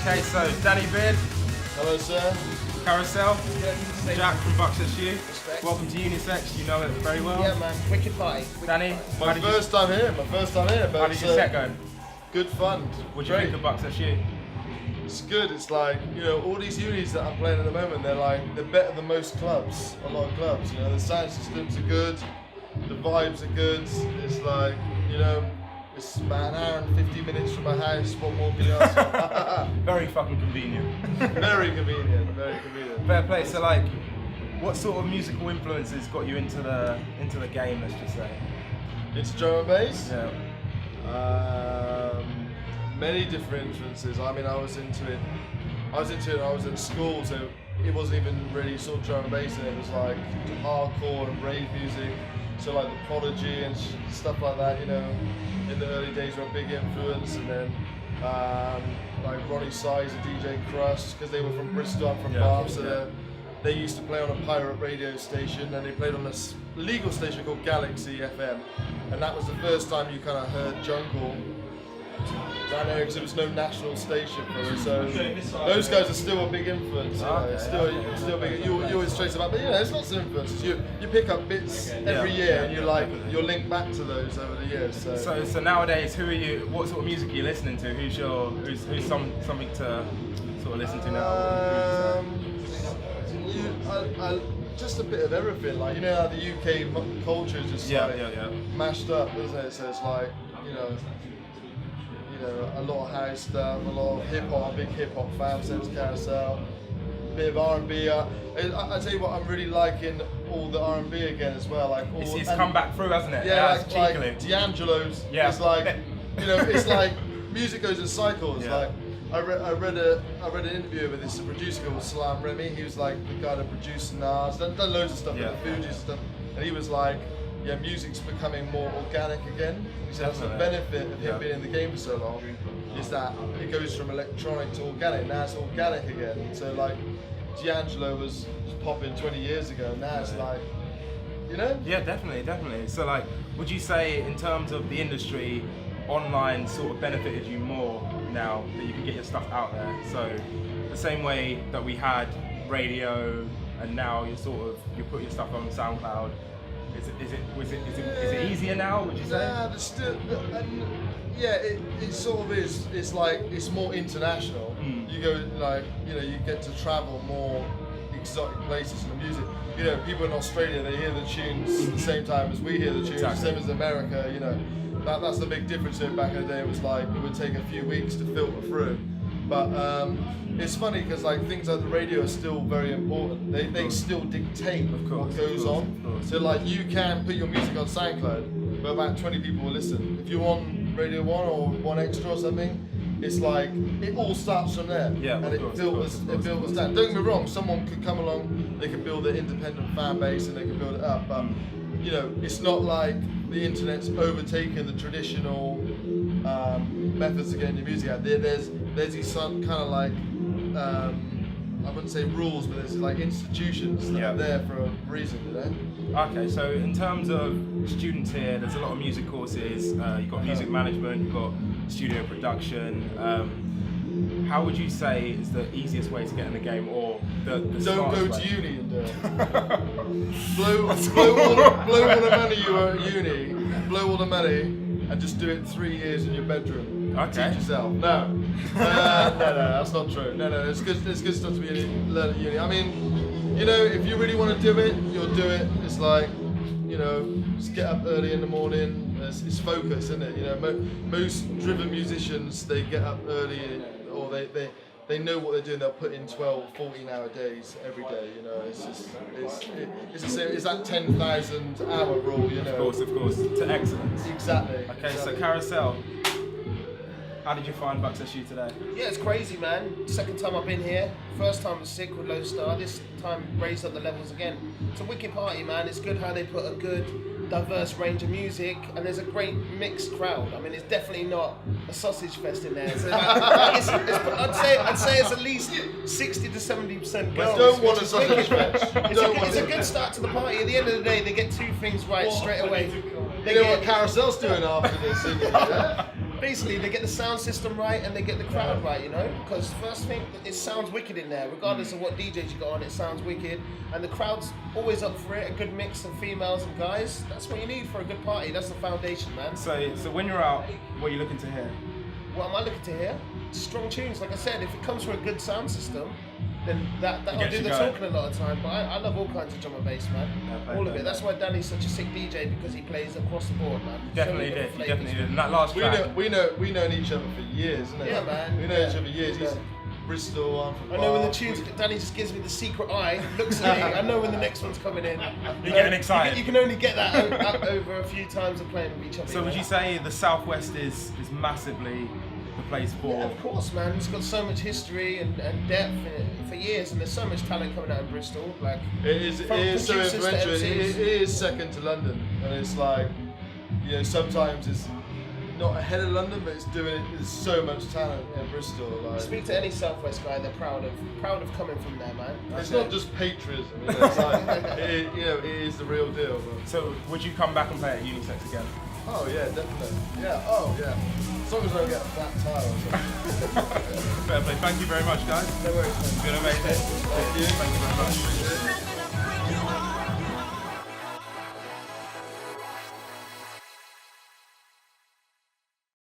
Okay, so Danny Byrd. Hello, sir. Carousel. Yeah, Jack from Buxton Shoe. Respect. Welcome to Unisex. You know it very well. Yeah, man. Wicked party. Danny, My first time here. But how did your set go? Good fun. What do you think of Buxton Shoe? It's good. It's like, all these unis that I'm playing at the moment, they're better than most clubs. A lot of clubs. The sound systems are good. The vibes are good. It's like, it's about an hour and 50 minutes from my house. What more can you ask for? Very fucking convenient. Very convenient. Very convenient. Fair play. So like, what sort of musical influences got you into the game? Let's just say. Into drum and bass. Yeah. Many different influences. I mean, I was into it when I was in school, so it wasn't even really sort of drum and bass. It was like hardcore and rave music. So like the Prodigy and stuff like that, in the early days were a big influence, and then like Ronnie Size and DJ Crust, because they were from Bristol, I'm from Bath, so they used to play on a pirate radio station, and they played on a legal station called Galaxy FM, and that was the first time you kind of heard jungle down there, because there was no national station for it. So those guys are still a big influence. Still big. You always trace about, but there's lots of influences. You pick up bits every year, and you're linked back to those over the years. So nowadays, who are you? What sort of music are you listening to? Who's something to sort of listen to now? Just a bit of everything. Like how the UK culture is just mashed up, isn't it? So it's like a lot of house stuff, a lot of hip hop. I'm a big hip hop fan since Carousel. A bit of R&B. I tell you what, I'm really liking all the R&B again as well. Like it's come back through, hasn't it? Yeah, like D'Angelo's. Yeah. It's like it's like music goes in cycles. Yeah. Like I read an interview with this producer called Salam Remy. He was like the guy that produced Nas, done loads of stuff with the Fugees stuff, and he was like, yeah, music's becoming more organic again. He said that's the benefit of him being in the game for so long, is that it goes from electronic to organic. Now it's organic again. So like D'Angelo was popping 20 years ago, now it's like, Yeah, definitely. So like, would you say in terms of the industry, online sort of benefited you more now that you can get your stuff out there? So the same way that we had radio, and now you put your stuff on SoundCloud. Is it easier now, would you say? Yeah, there's still, it sort of is. It's like, it's more international. You go you get to travel more exotic places in the music. People in Australia, they hear the tunes the same time as we hear the tunes, same as America. That's the big difference. Back in the day, it was like it would take a few weeks to filter through. But it's funny because like things like the radio are still very important. They still dictate what goes on. So like you can put your music on SoundCloud, but about 20 people will listen. If you're on Radio 1 or 1 Extra or something, it's like it all starts from there, and it filters down. Don't get me wrong, someone could come along, they could build an independent fan base and they can build it up, but it's not like the internet's overtaken the traditional methods of getting your music out. There's these kind of like I wouldn't say rules, but there's like institutions that are there for a reason, Okay, so in terms of students here, there's a lot of music courses. You've got music management, you've got studio production. How would you say is the easiest way to get in the game, or the don't go way? to uni and do it. blow all the money you owe at uni. Blow all the money and just do it 3 years in your bedroom. Okay. Teach yourself. No, that's not true. No, there's good stuff to be learned at uni. I mean, if you really want to do it, you'll do it. It's like, just get up early in the morning. It's focus, isn't it? Most driven musicians, they get up early, or they know what they're doing. They'll put in 12, 14-hour days every day. It's the same. It's that 10,000 hour rule. Of course, to excellence. Exactly. Okay, so Carousel. How did you find Buxton Shoe today? Yeah, it's crazy, man. Second time I've been here. First time was sick with Low Star. This time raised up the levels again. It's a wicked party, man. It's good how they put a good, diverse range of music, and there's a great mixed crowd. I mean, it's definitely not a sausage fest in there. So I'd say it's at least 60 to 70% girls. Don't want a sausage fest. It's a good start to the party. At the end of the day, they get two things right straight away. What Carousel's doing after this, isn't it? basically they get the sound system right and they get the crowd right, you know? Because first thing, it sounds wicked in there, regardless of what DJs you got on, it sounds wicked. And the crowd's always up for it, a good mix of females and guys. That's what you need for a good party, that's the foundation, man. So when you're out, what are you looking to hear? What am I looking to hear? Strong tunes, like I said, if it comes from a good sound system, then that'll gets do you the going. talking a lot of time. But I love all kinds of drum and bass, man. Yeah, All of it. That's why Danny's such a sick DJ, because he plays across the board, man. Definitely So many did. different You definitely flavours. did. And that last track. We've known each other for years, isn't it? Yeah, man. We know Yeah. each other for years. Yeah. He's Bristol, I'm from I know when the Bath. tunes, Danny just gives me the secret eye, looks at me, I know when the next one's coming in. You're getting excited. You can only get that out over a few times of playing with each other. So would you say the Southwest is massively the place for? Yeah, of course, man. It's got so much history and depth in it for years, and there's so much talent coming out in Bristol. Like, It is so producers to influential. MCs. It is second to London, and it's like, you know, sometimes it's not ahead of London, but it's doing it. There's so much talent in Bristol. Like, Speak to any Southwest guy, they're proud of coming from there, man. it's not just patriotism. You know, it's like, it is the real deal. But. So would you come back and play at Unisex again? Oh yeah, definitely. Yeah. Oh yeah. As long as I don't get a flat tire or something. Fair play. Thank you very much, guys. No worries, man. It's been amazing. Thank you. Thank you very much. Appreciate it.